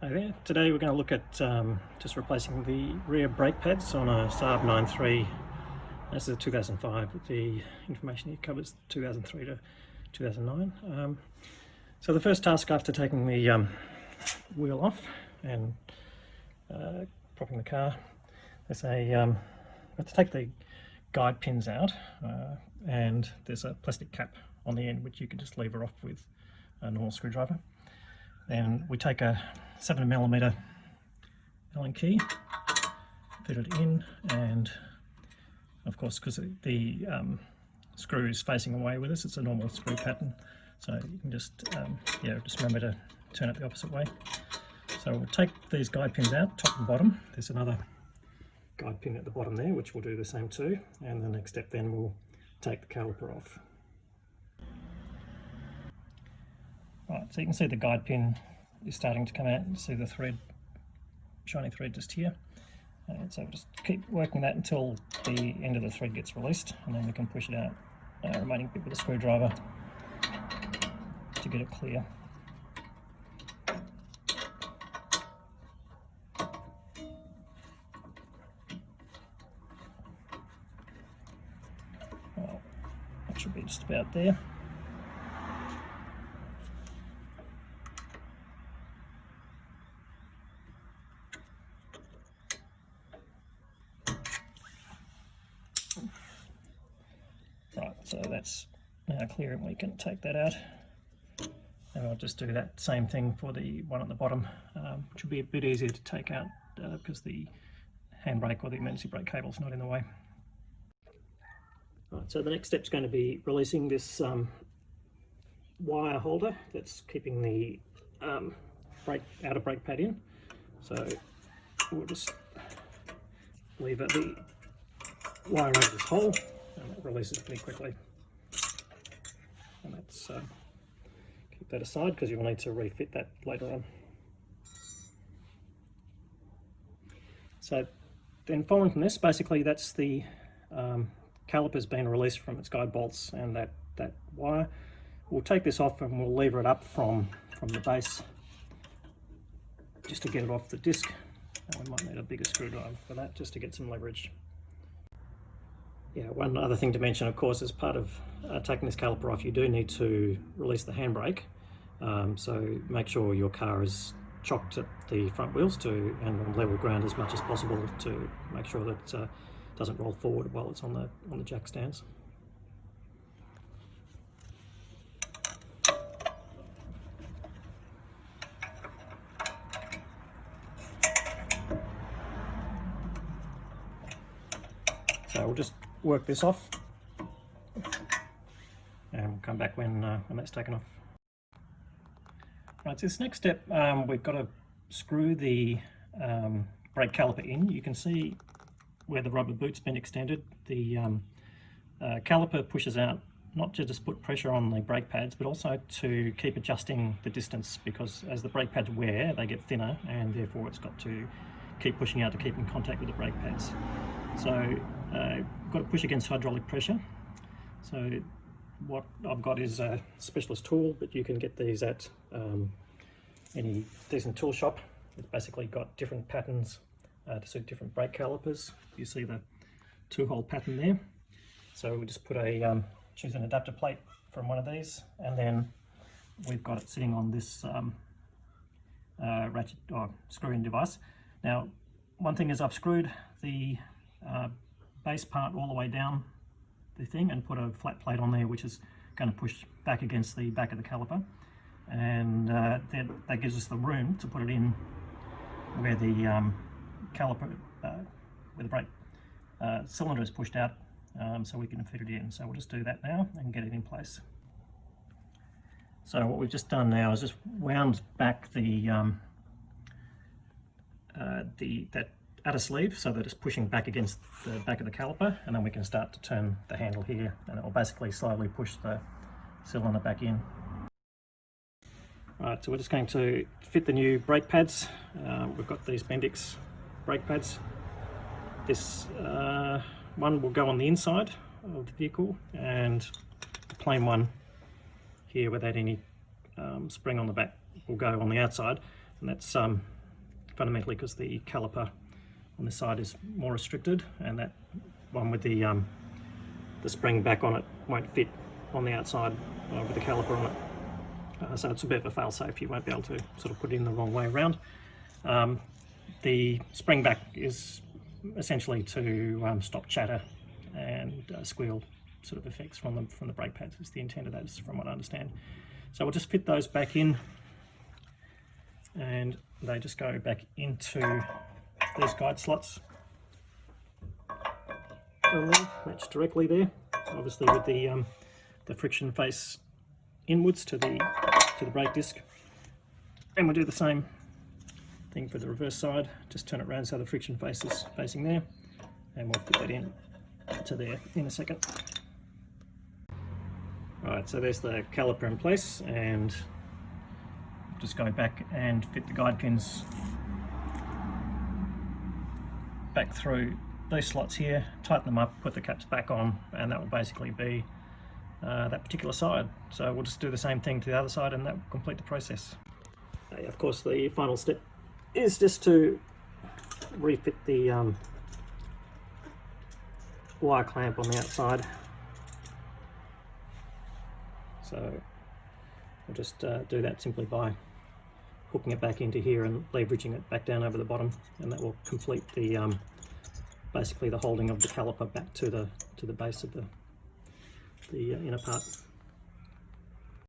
Hi there. Today we're going to look at just replacing the rear brake pads on a SAAB 9.3. This is a 2005, but the information here covers 2003 to 2009. So the first task after taking the wheel off and propping the car, there's a we have to take the guide pins out, and there's a plastic cap on the end which you can just lever off with a normal screwdriver. Then we take a 7mm Allen key, fit it in, and of course, because the screw is facing away with us, it's a normal screw pattern, so you can just just remember to turn it the opposite way. So we'll take these guide pins out, top and bottom. There's another guide pin at the bottom there, which we'll do the same too, and the next step then we'll take the caliper off. Right, so you can see the guide pin is starting to come out, and see the thread, shiny thread just here. And so we'll just keep working that until the end of the thread gets released, and then we can push it out, remaining bit with a screwdriver to get it clear. Well, that should be just about there. Right, so that's now clear, and we can take that out, and I'll just do that same thing for the one at the bottom, which will be a bit easier to take out because the handbrake or the emergency brake cable is not in the way. Right, so the next step is going to be releasing this wire holder that's keeping the outer brake pad in. So we'll just lever the wire over this hole, and it releases pretty quickly. And that's keep that aside because you'll need to refit that later on. So then following from this, basically that's the caliper's been released from its guide bolts and that wire. We'll take this off and we'll lever it up from the base just to get it off the disc. And we might need a bigger screwdriver for that just to get some leverage. Yeah, one other thing to mention, of course, as part of taking this caliper off, you do need to release the handbrake. So make sure your car is chocked at the front wheels and on level ground as much as possible to make sure that it doesn't roll forward while it's on the jack stands. So we'll just work this off, and we'll come back when that's taken off. Right, so this next step, we've got to screw the brake caliper in. You can see where the rubber boot's been extended. The caliper pushes out not to just put pressure on the brake pads, but also to keep adjusting the distance, because as the brake pads wear, they get thinner, and therefore it's got to keep pushing out to keep in contact with the brake pads. So got to push against hydraulic pressure. So what I've got is a specialist tool, but you can get these at any decent tool shop. It's basically got different patterns to suit different brake calipers. You see the 2-hole pattern there. So we just put choose an adapter plate from one of these, and then we've got it sitting on this ratchet or screw-in device. Now, one thing is I've screwed the base part all the way down the thing and put a flat plate on there, which is going to push back against the back of the caliper, and that gives us the room to put it in where the caliper, where the brake cylinder is pushed out, so we can fit it in. So we'll just do that now and get it in place. So what we've just done now is just wound back that outer sleeve so that it's pushing back against the back of the caliper, and then we can start to turn the handle here, and it will basically slowly push the cylinder back in. Right, so we're just going to fit the new brake pads. We've got these Bendix brake pads. This one will go on the inside of the vehicle, and the plain one here without any spring on the back will go on the outside. and that's fundamentally because the caliper on this side is more restricted, and that one with the spring back on it won't fit on the outside with the caliper on it. So it's a bit of a fail-safe. You won't be able to sort of put it in the wrong way around. The spring back is essentially to stop chatter and squeal sort of effects from the brake pads. Is the intent of that, is from what I understand. So we'll just fit those back in, and they just go back into these guide slots. Match directly there, obviously with the friction face inwards to the brake disc. And we'll do the same thing for the reverse side. Just turn it around so the friction face is facing there, and we'll put that in to there in a second. Alright, so there's the caliper in place, and just go back and fit the guide pins back through these slots here, tighten them up, put the caps back on, and that will basically be that particular side. So we'll just do the same thing to the other side, and that will complete the process. Of course, the final step is just to refit the wire clamp on the outside. So we'll just do that simply by hooking it back into here and leveraging it back down over the bottom, and that will complete the basically the holding of the caliper back to the base of the inner part.